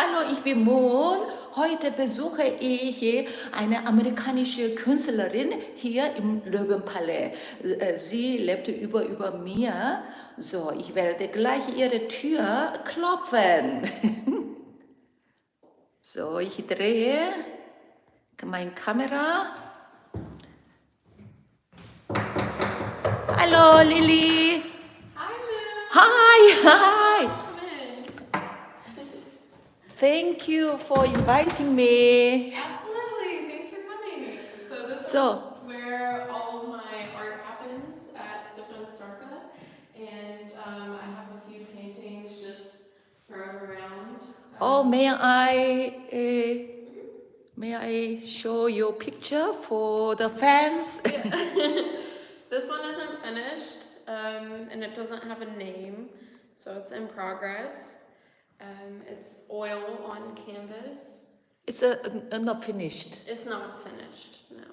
Hallo, ich bin Moon. Heute besuche ich eine amerikanische Künstlerin hier im Löwenpalais. Sie lebt über mir. So, ich werde gleich ihre Tür klopfen. So, ich drehe meine Kamera. Hallo, Lily. Hi, Moon. Hi, hi. Come in. Thank you for inviting me. Absolutely. Thanks for coming. So this is where all of my art happens at Starke, and I have a few paintings just thrown around. Oh, may I show your picture for the fans? Yeah. This one isn't finished, and it doesn't have a name, so it's in progress. It's oil on canvas. It's not finished. It's not finished, no.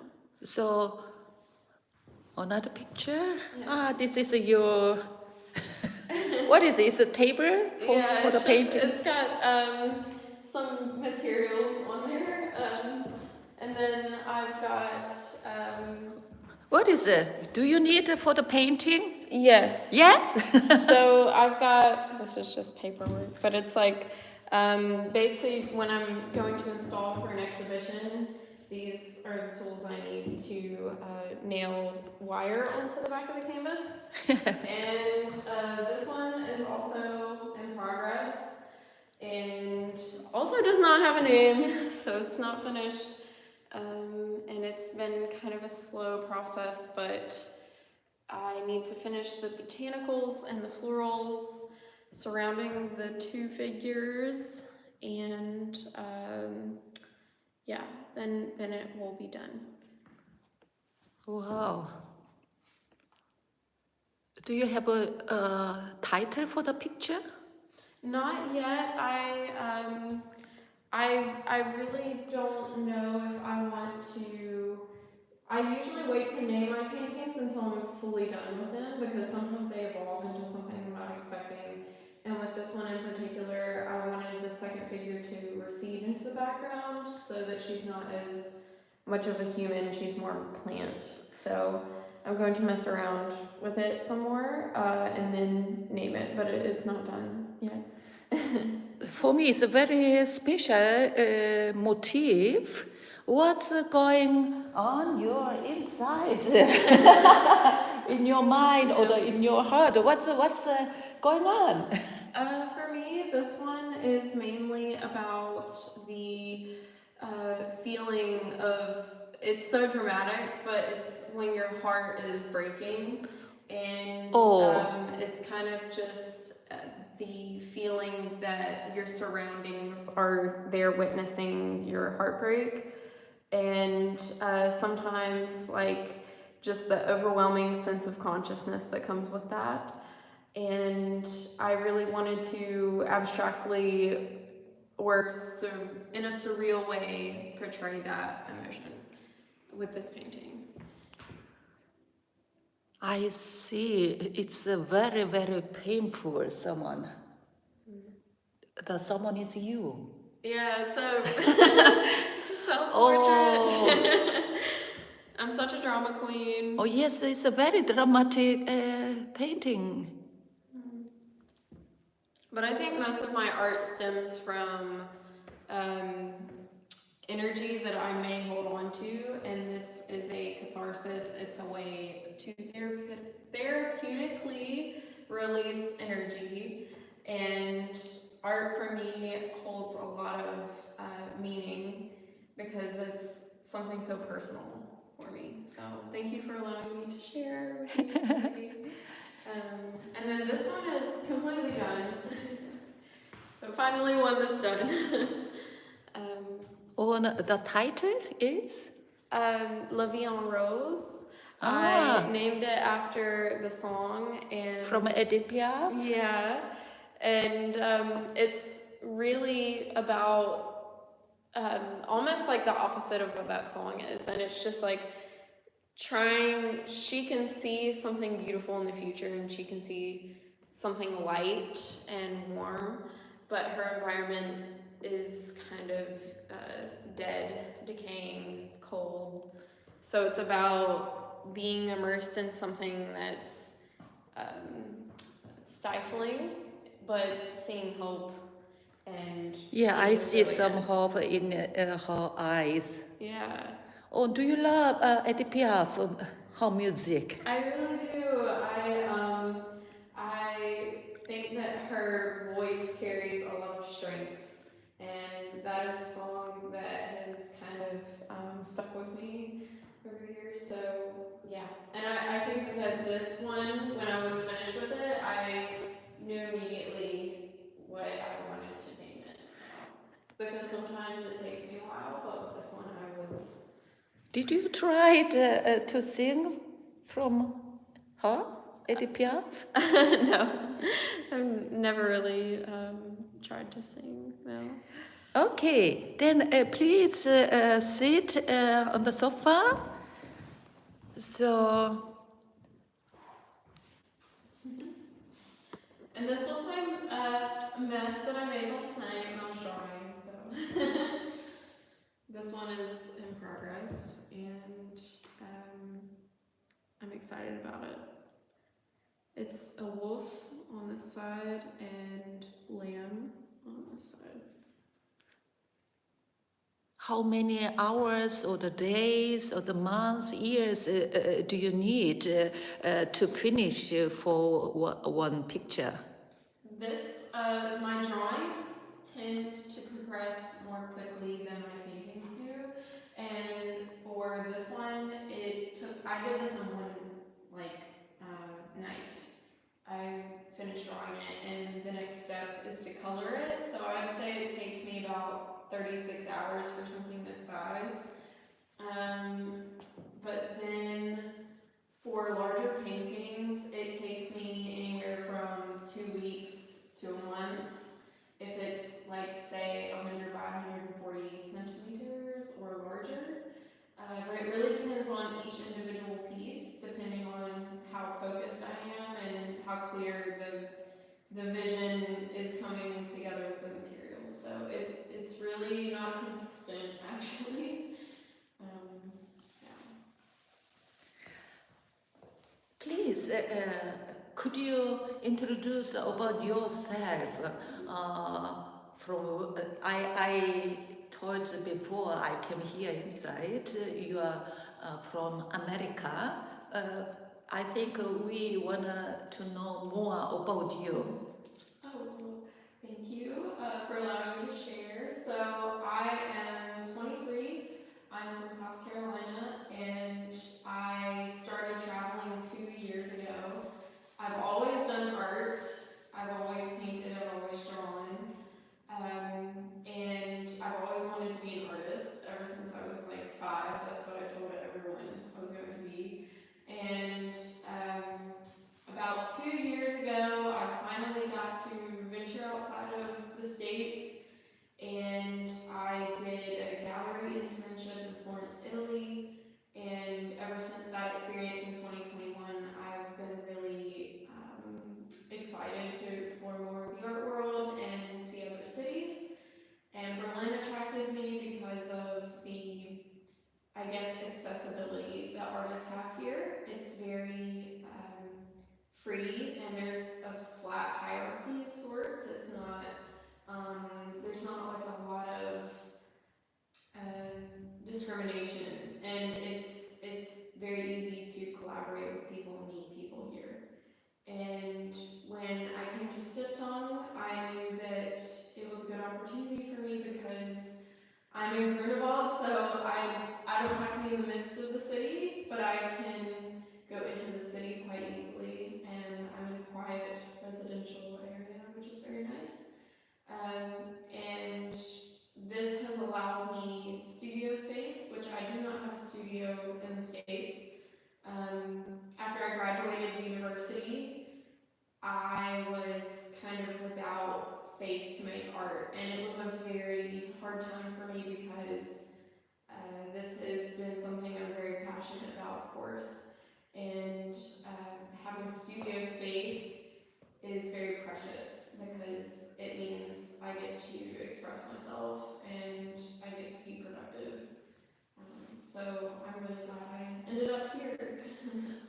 So, another picture? Yeah. This is your... What is it? It's a table for the painting? It's got some materials on there, and then I've got... What is it? Do you need it for the painting? Yes. Yes? So I've got, this is just paperwork, but it's like, basically when I'm going to install for an exhibition, these are the tools I need to nail wire onto the back of the canvas. And this one is also in progress and also does not have a name, so it's not finished. And it's been kind of a slow process, but I need to finish the botanicals and the florals surrounding the two figures, and yeah, then it will be done. Wow. Do you have a title for the picture? Not yet. I really don't know if I want to. I usually wait to name my paintings until I'm fully done with them, because sometimes they evolve into something I'm not expecting. And with this one in particular, I wanted the second figure to recede into the background so that she's not as much of a human, she's more of a plant. So I'm going to mess around with it some more and then name it, but it's not done yet. For me, it's a very special motif. What's going on your inside, in your mind or in your heart? What's going on? For me, this one is mainly about the feeling of, it's so dramatic, but it's when your heart is breaking, and it's kind of just the feeling that your surroundings are there witnessing your heartbreak, and sometimes like just the overwhelming sense of consciousness that comes with that. And I really wanted to abstractly or in a surreal way portray that emotion with this painting. I see. It's a very, very painful someone. The someone is you. Yeah, it's a self-portrait. I'm such a drama queen. Oh yes, it's a very dramatic painting. But I think most of my art stems from energy that I may hold on to, and this is a catharsis. It's a way to therapeutically release energy, and art for me holds a lot of meaning because it's something so personal for me. So thank you for allowing me to share with you today. And then this one is completely done. So finally one that's done. The title is? La Vie en Rose. I named it after the song. And from Edith Piaf? Yeah. And it's really about almost like the opposite of what that song is. And it's just like she can see something beautiful in the future, and she can see something light and warm, but her environment is kind of dead, decaying, cold. So it's about being immersed in something that's stifling, but seeing hope and Yeah, I being see some resilient. hope in her eyes. Yeah, Oh, do you love Edith Piaf, her music? I really do. I think that her voice carries a lot of strength, and that is a song that has kind of stuck with me over the years. So yeah, and I think that this one, when I was finished with it, I knew immediately what I wanted to name it. So, because sometimes it takes me a while, but with this one I was. Did you try to sing from her, Edith Piaf? No, I've never really tried to sing. No. Okay, then please sit on the sofa. So, And this was my mess that I made last night when I was drawing. So this one is in progress, and I'm excited about it. It's a wolf on this side and lamb on this side. how many hours or the days or the months, years do you need to finish for one picture? This, my drawings tend to progress more quickly than my paintings do, and for this one, I did this in one, night. I finished drawing it, and the next step is to color it, so I'd say it takes me about 36 hours for something this size. But then for larger paintings, it takes me anywhere from 2 weeks to a month. If it's like, say, 100 by 140 centimeters or larger. But it really depends on each individual piece, depending on how focused I am and how clear the vision is coming together with the materials. So it's really not consistent, actually. Yeah. Please, could you introduce about yourself? I told before I came here inside, you are from America. I think we want to know more about you. Oh, well, thank you for allowing me to share. So I am 23. I'm from South Carolina, and I started traveling 2 years ago. I've always done art. I've always painted. I've always drawn. And I've always wanted to be an artist ever since I was like 5. That's what I told everyone I was going to be. And about 2 years ago, I finally got to venture outside of the States, and I did a gallery internship in Florence, Italy. And ever since that experience in 2021, I've been really excited to explore more of the art world and see other cities. And Berlin attracted me because of the, I guess, accessibility that artists have here. It's very free, and there's a flat hierarchy of sorts. It's not, there's not like a lot of discrimination, and it's very easy to collaborate with people and meet people here. And when I came to Stiff Tongue, I knew that it was a good opportunity for me because I'm in Grunewald, so I don't have to be in the midst of the city, but I can go into the city quite easily, and I'm in a quiet residential area, which is very nice. And this has allowed me studio space, which I do not have a studio in the States. After I graduated university, I was kind of without space to make art, and it was a very hard time for me because this has been something I'm very passionate about, of course, and having studio space is very precious because it means I get to express myself So I'm really glad I ended up here.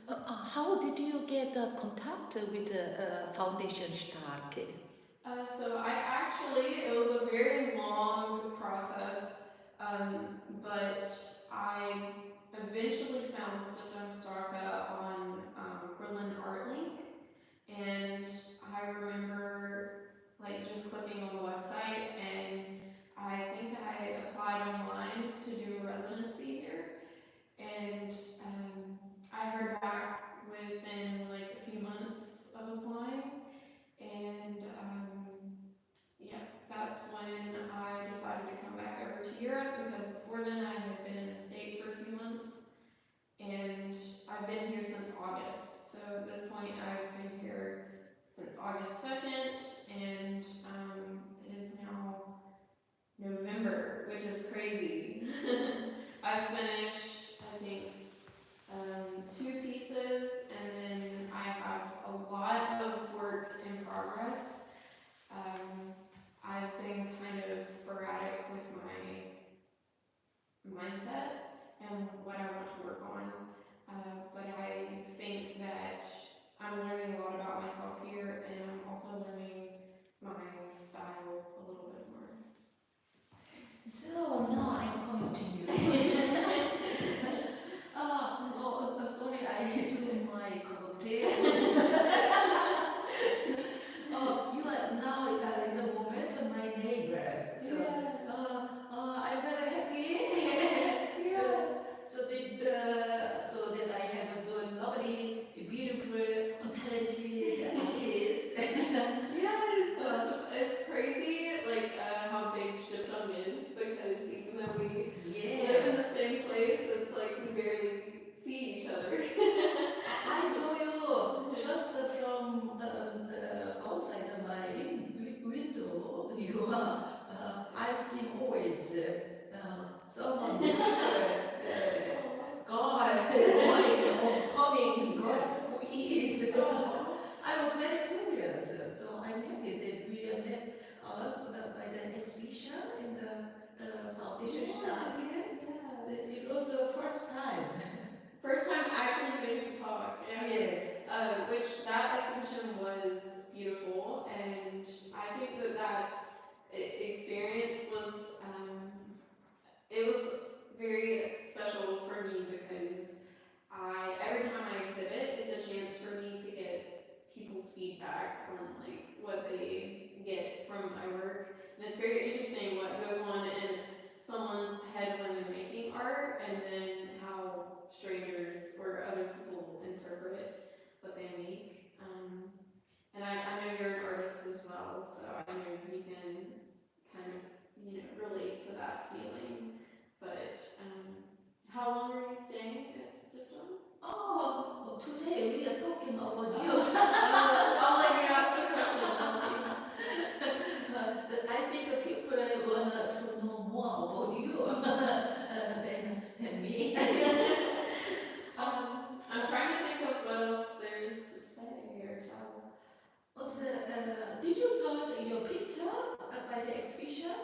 How did you get contact with the foundation Starke? So it was a very long process, but I eventually found Stefan Starke on Berlin Art Link, and I remember like just clicking on the website, and I think I applied online to do a residency here, and I heard back within like a few months of applying, and yeah, that's when I decided to come back over to Europe, because before then I had been in the States for a few months, and I've been here since August. So at this point I've been here since August 2nd, and it is now November, which is crazy. I finished, I think, 2 pieces, and then I have a lot of work in progress. I've been kind of sporadic with my mindset and what I want to work on, but I think that I'm learning a lot about myself here, and I'm also learning my style a little bit more. So now I'm coming to you. Sorry, I do my cocktail. You are now in the moment my neighbor. So I'm very happy. Yeah. So that I have so lovely, beautiful, talented artist. Yes, it's crazy, like how big Shipdom is, because even though we live in the same place, it's like we barely see each other. I saw you just from outside of my window. You are, I've seen always someone different. God, coming, God, who is. I was very curious, so I'm happy that we met us by the exhibition in the foundation Starke. It was the first time. First time actually getting to talk, which that exhibition was beautiful, and I think that experience was, it was very special for me, because every time I exhibit, it's a chance for me to get people's feedback on like what they get from my work, and it's very interesting what goes on in someone's head when they're making art, and then how strangers or other people interpret what they make. And I know you're an artist as well, so I know you can kind of relate to that feeling. But how long are you staying at Stifton? Oh, today we are talking about you. I'll let you ask the questions. I think people want to know more about you than me. I'm trying to think of what else there is to say or tell. Did you sort your picture by the exhibition?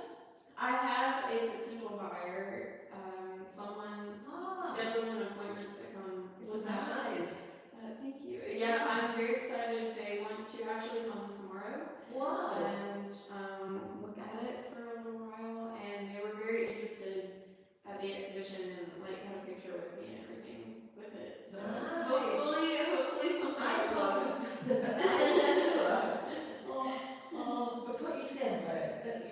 I have a potential buyer. Someone scheduled an appointment to come. It's nice. Thank you. Yeah, I'm very excited. They want to actually come tomorrow. Wow. And look at it for a little while, and they were very interested at the exhibition and like had a picture with me and everything with it. So nice. hopefully something I will hope. For example,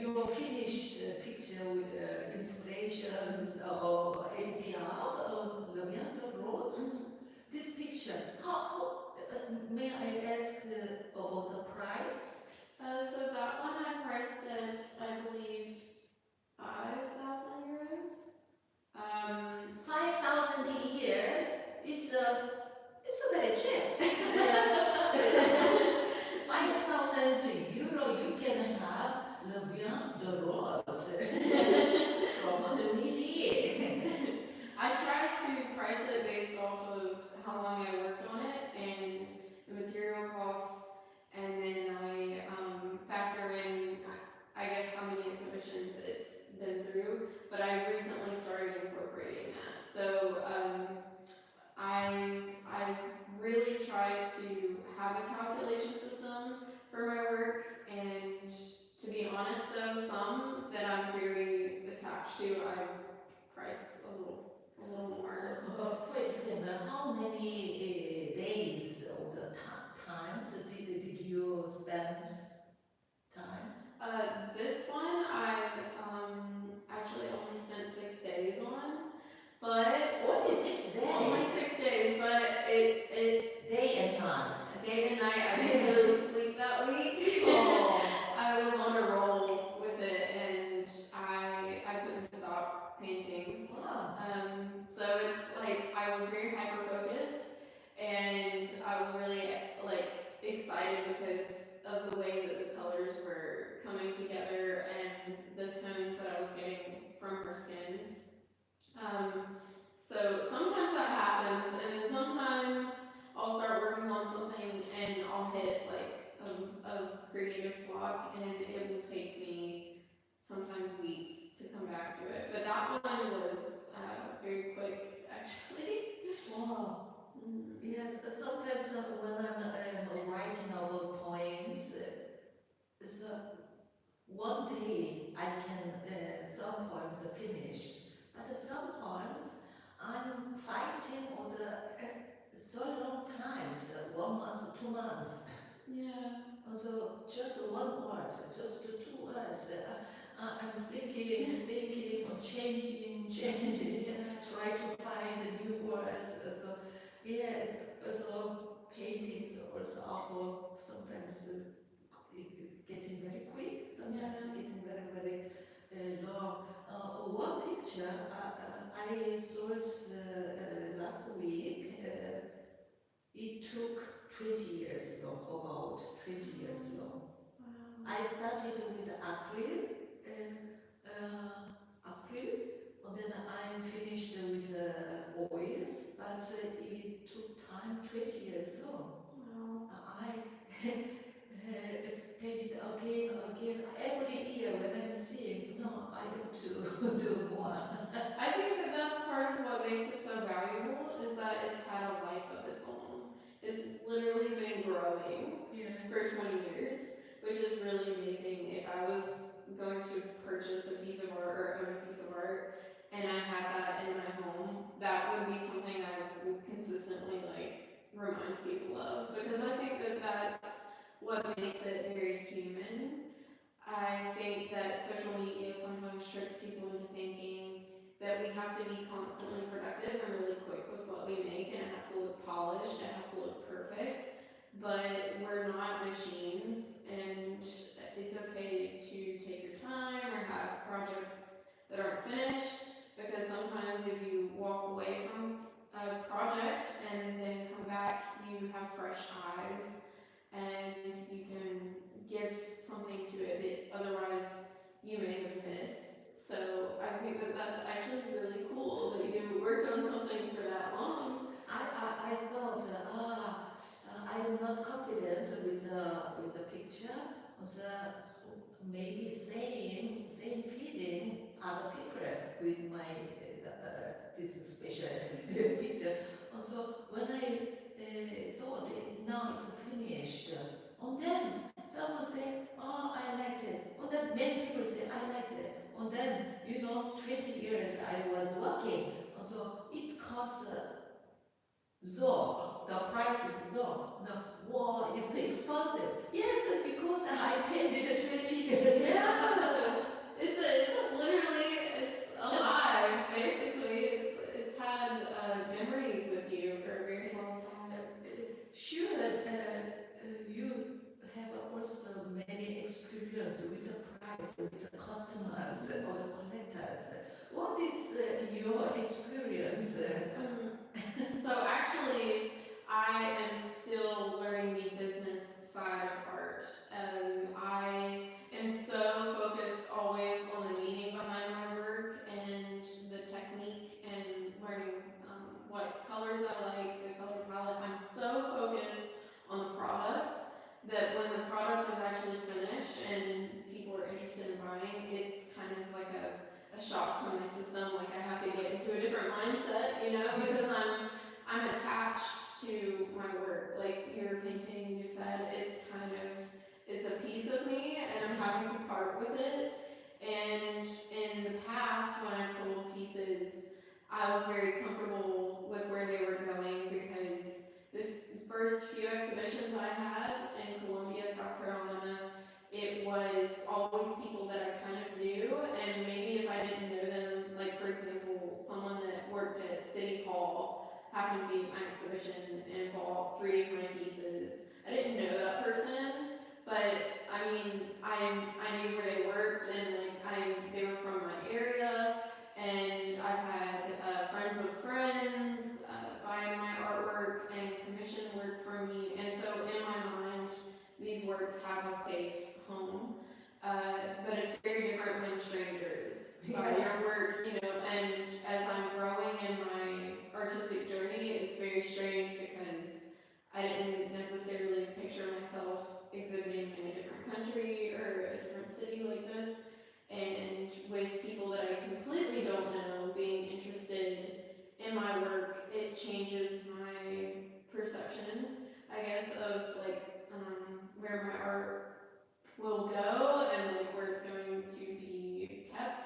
your finished picture with inspirations of APR, Lavender Rose. This picture, how may I ask about the price? So that one I priced at, I believe, 5,000 euros. 5,000 a year is very cheap. 5,000 euro you can have Lavender Rose from Lily. I tried to price it based off of how long I worked on it and the material costs, and then I factor in, I guess, how many some that I'm very attached to, I price a little more. So, for example, how many days or the times did you spend time? This one I actually only spent 6 days on, but Only 6 days. only 6 days, but it Day and night. day and night. I didn't really sleep that week. Oh. I was on a roll with it, and I couldn't stop painting. Wow. So it's like I was very hyper focused, and I was really like excited because of the way that the colors were coming together and the tones that I was getting from her skin. So sometimes that happens, and then sometimes I'll start working on something and I'll hit like a creative block, and it will take me sometimes weeks to come back to it. But that one was very quick, actually. Wow. Yes, sometimes when I'm writing our poems, so one day I can some poems are finished, but some poems I'm fighting on the so long times, 1 month, 2 months. Yeah. Also just one word, just 2 words. I'm thinking, or changing, try to find new words. So yes, also paintings also sometimes getting very quick, sometimes getting very long. One picture I sold last week. It took 20 years long, about 20 years long. Wow. I started with acrylic, and then I finished with oils, but it took time, 20 years long. Wow. I painted again, every year when I'm seeing, no, I don't do more. I think that that's part of what makes it so valuable, is that it's had a life of its own. It's literally been growing for 20 years, which is really amazing. If I was going to purchase a piece of art or own a piece of art and I had that in my home, that would be something I would consistently like remind people of, because I think that that's what makes it very human. I think that social media sometimes tricks people into thinking that we have to be constantly productive and really quick with what we make, and it has to look polished, it has to look perfect, but we're not machines, and it's okay to take your time or have projects that aren't finished, because sometimes if you walk away from a project and then come back, you have fresh eyes and you can give something to it that otherwise you may have missed. So I think that that's actually really cool that you worked on something for that long. I thought, I'm not confident with the picture. So maybe same feeling other people with my this special picture. Also, when I thought now it's finished, and then someone said, "Oh, I liked it." And then many people say, "I liked it." And then 20 years I was working, and so it costs. The price is so. No, wow, it's expensive. Yes, because I paid it 20 years. Yeah, it's literally alive. Basically, it's had memories with you for a very long time. Sure, you have also many experience with the price, with the customers or the collectors. What is your experience? So actually, I am still learning the business side of art. I am so focused always on the meaning behind my work and the technique and learning what colors I like, the color palette. I'm so focused on the product that when the product is actually finished and people are interested in buying, it's kind of like a shock to my system. Like I have to get into a different mindset, because I'm attached to my work. Like your painting, you said, it's a piece of me, and I'm having to part with it. happened to be at my exhibition and bought 3 of my pieces. I didn't know that person, but I mean, I knew where they worked, and like they were from my area, and I've had friends of friends buy my artwork and commission work for me, and so in my mind, these works have a safe home. But it's very different when strangers buy your work, you know, and as I'm growing in my artistic journey, it's very strange because I didn't necessarily picture myself exhibiting in a different country or a different city like this, and with people that I completely don't know being interested in my work, it changes my perception, I guess, of like where my art will go and like where it's going to be kept.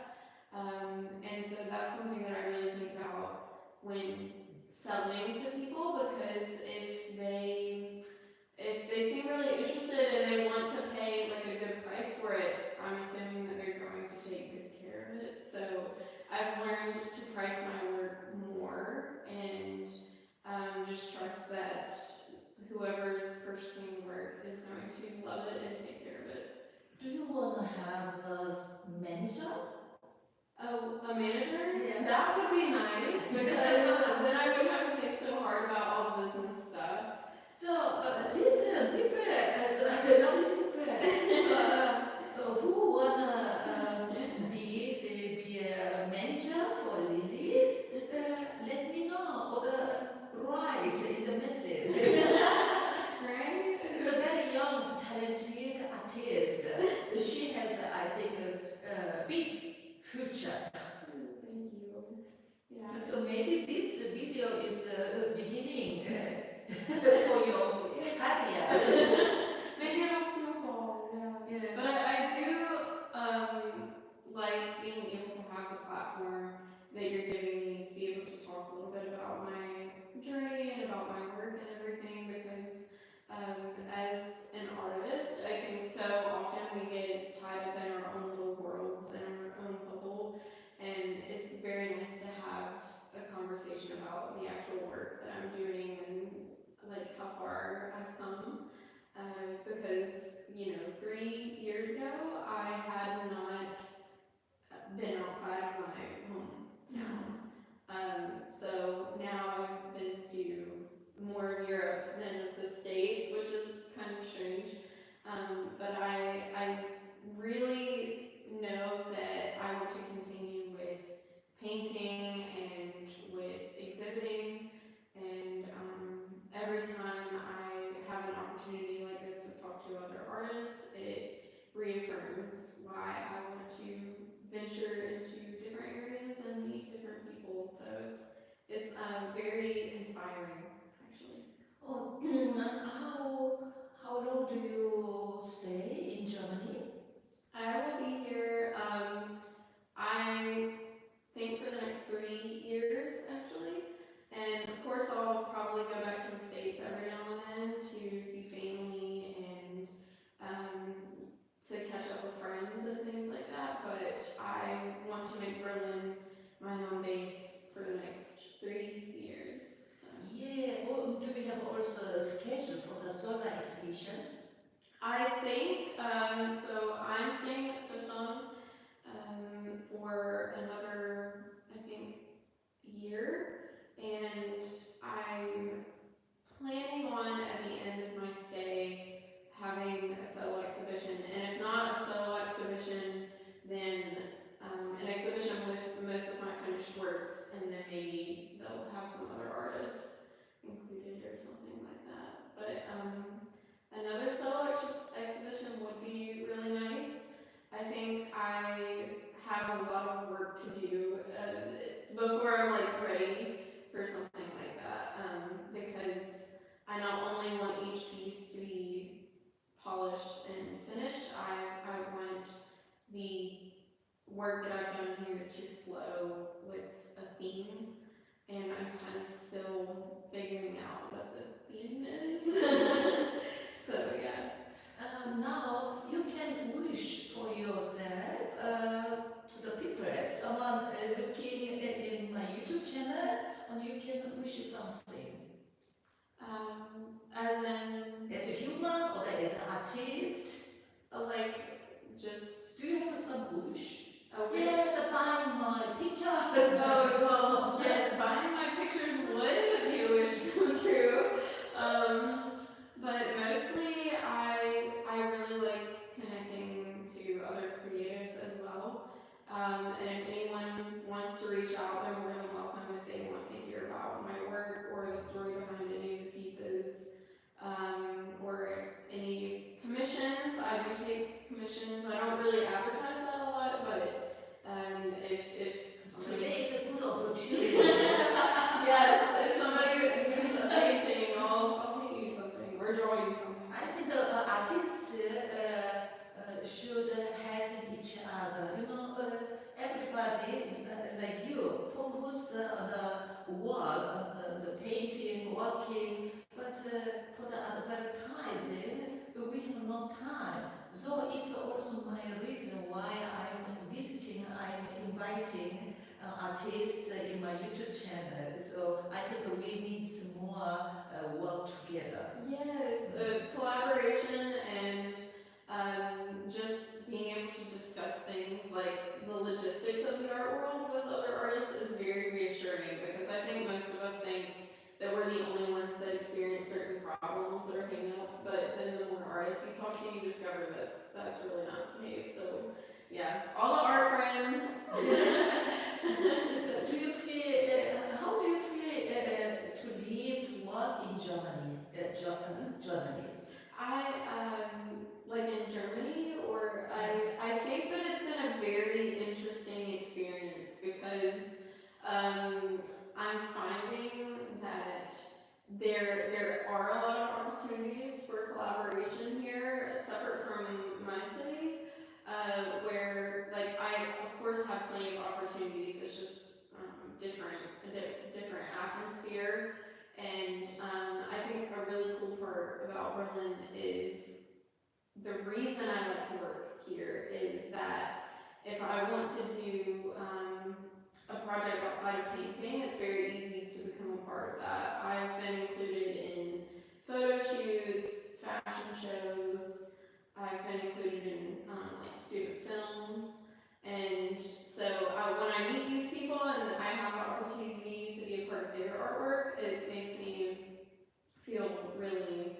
And so that's something that I really think about when selling to people, because if they seem really interested and they want to pay like a good price for it, I'm assuming that they're going to take good care of it. So I've learned to price my work more and just trust that whoever's purchasing the work is going to love it and take care of it. Do you want to have a manager? Oh, a manager? Yeah. That would be nice, because then I wouldn't have to think so hard about all the business stuff. So this people as lovely people who wanna be a manager for Lily, let me know or write in the message. Right? It's a very young, talented artist. She has, I think, a big future. Thank you. Yeah. So maybe this video is the beginning for your career. Maybe it'll snowball, yeah. But I do like being able to have the platform that you're giving me to be able to talk a little bit about my journey and about my work and everything, because as an artist, I think so often we get tied up in our own little worlds and our own bubble, and it's very nice to have a conversation about the actual work that I'm doing and like how far I've come. Because, you know, 3 years ago, I had not been outside of my hometown. So now I've been to more of Europe than of the States, which is kind of strange. But I really know that I want to continue with painting and with exhibiting, and every time I have an opportunity like this to talk to other artists, it reaffirms why I want to venture into different areas and meet different people. So it's very inspiring, actually. Oh, how long do you stay in Germany? I will be here, I think for the next 3 years, actually. And of course, I'll probably go back to the States every now and then to see family and to catch up with friends and things like that. But I want to make Berlin my home base for the next 3 years. So. Yeah, well, do we have also a schedule for the solar exhibition? I think, so I'm staying at Stockholm for another, I think, year, and I'm planning on, at the end of my stay, having a solo exhibition, and if not a solo exhibition, then an exhibition with most of my finished works, and then maybe they'll have some other artists included or something like that. But another solo exhibition would be really nice. I think I have a lot of work to do before I'm like ready for something like that, because I not only want each piece to be polished and finished, I want the work that I've done here to flow with a theme, and I'm kind of still figuring out what the theme is. So yeah. Now you can wish for yourself to the people. Someone looking in my YouTube channel, and you can wish something. Well, yes, buying my pictures would be a wish come true. But mostly I really like connecting to other creatives as well. And if anyone wants to reach out, they're more than welcome if they want to hear about my work or the story behind any of the pieces, or any commissions. I do take commissions. I don't really advertise that a lot, but if somebody... Today is a good opportunity. Yes, if somebody needs a painting, I'll paint you something or draw you something. I think artists should help each other. You know, everybody like you focused on the work, on the painting, working, but for the advertising, we have no time. So it's also my reason why I'm visiting, I'm inviting artists in my YouTube channel. So I think we need more work together. Yes, collaboration and just being able to discuss things like the logistics of the art world with other artists is very reassuring, because I think most of us think that we're the only ones that experience certain problems or hang-ups, but then the more artists you talk to, you discover that's really not the case. So yeah, all the art friends. How do you feel to live, to work in Germany? Germany. Like in Germany, or I think that it's been a very interesting experience, because I'm finding that there are a lot of opportunities for collaboration here, separate from my city, where like I of course have plenty of opportunities. It's just different atmosphere. And I think a really cool part about Berlin is the reason I like to work here is that if I want to do a project outside of painting, it's very easy to become a part of that. I've been included in photo shoots, fashion shows. I've been included in like student films. And so when I meet these people and I have the opportunity to be a part of their artwork, it makes me feel really,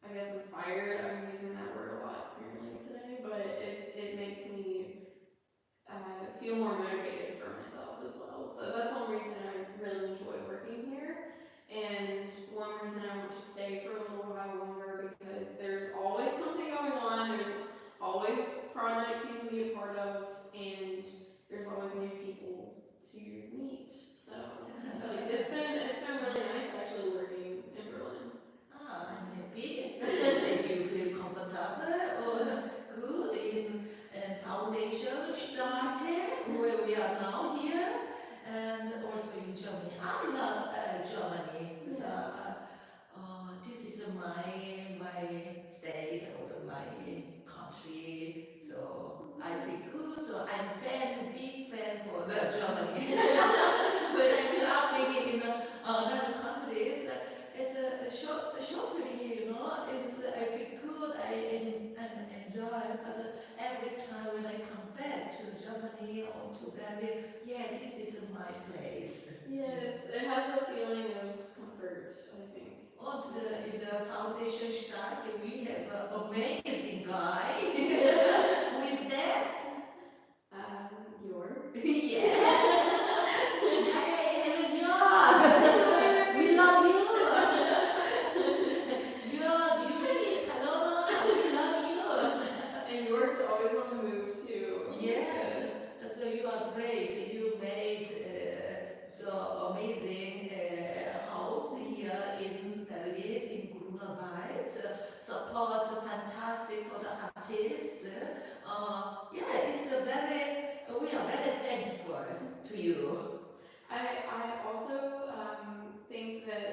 I guess, inspired. I'm using that word a lot apparently today, but it makes me feel more motivated for myself as well. So that's one reason I really enjoy working here, and one reason I want to stay for a little while longer, because there's always something going on. There's always projects you can be a part of, and there's always new people to meet. So it's been really nice actually working in Berlin. I'm happy that you feel comfortable or good in Foundation Starke, where we are now here, and also in Germany. I love Germany. Yes. This is my state or my country, so I feel good. So I'm big fan for the Germany. When I'm traveling in other countries, it's shortly, you know. I feel good. I enjoy. But every time when I come back to Germany or to Berlin, yeah, this is my place. Yes, it has a feeling of comfort, I think. In the Foundation Starke, we have an amazing guy. Who is that? Your? Yes. Hey, York. We love you. York, hello. We love you. And York's always on the move too. Yes. So you are great. You made so amazing house here in Berlin, in Grunewald. Support fantastic for the artists. We are very thankful to you. I also think that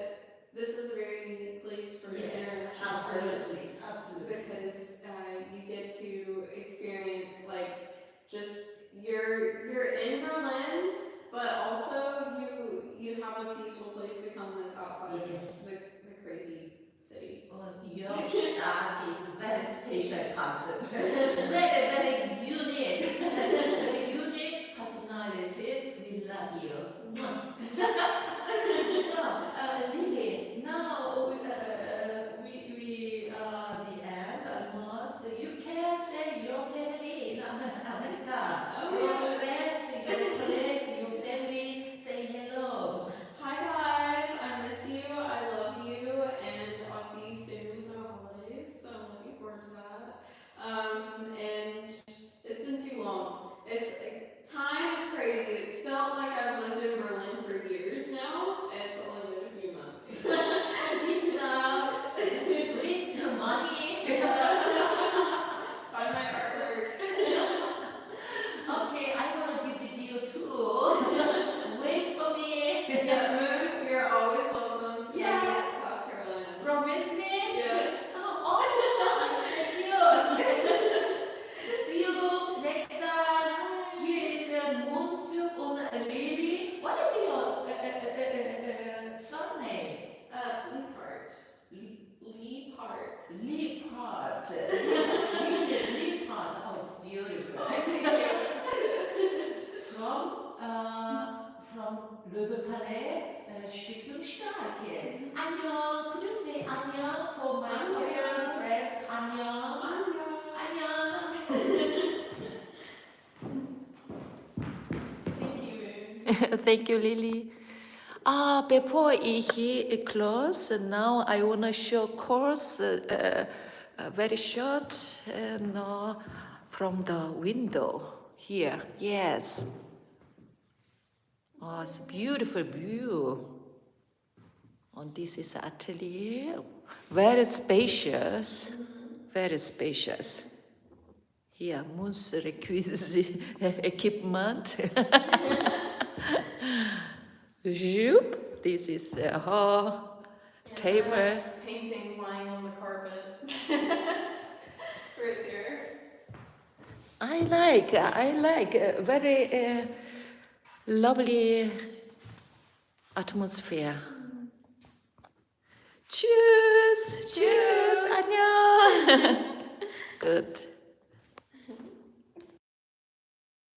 this is a very unique place for international artists. Absolutely. Because you get to experience like just you're in Berlin, but also you have a peaceful place to come that's outside of the crazy city. Your Starke is a very special person. Very unique. Very unique personality. It's time is crazy. It's felt like I've lived in Berlin for years now, and it's only been a few months. Business, bring the money. Find my artwork. Okay, I want to visit you too. Wait for me. Yeah, Moon, you're always welcome to Yeah. visit South Carolina. Promise me? Yeah. Oh, thank you. See you next time. Here is Moon Suk on Lily. What is your surname? Leaphart. Leaphart. Leaphart. Leaphart. Oh, it's beautiful. From Leben, Stiftung Starke. Annyeong. Could you say annyeong for my Korean friends? Annyeong. Annyeong. Thank you, Moon. Thank you, Lily. Before he close, now I want to show course very short from the window here. Yes. Oh, it's a beautiful view. Oh, this is atelier. Very spacious. Very spacious. Here, Moon's requisite equipment. Zoop. This is her table. Paintings lying on the carpet. Right there. I like very lovely atmosphere. Cheers, cheers, 안녕. Good.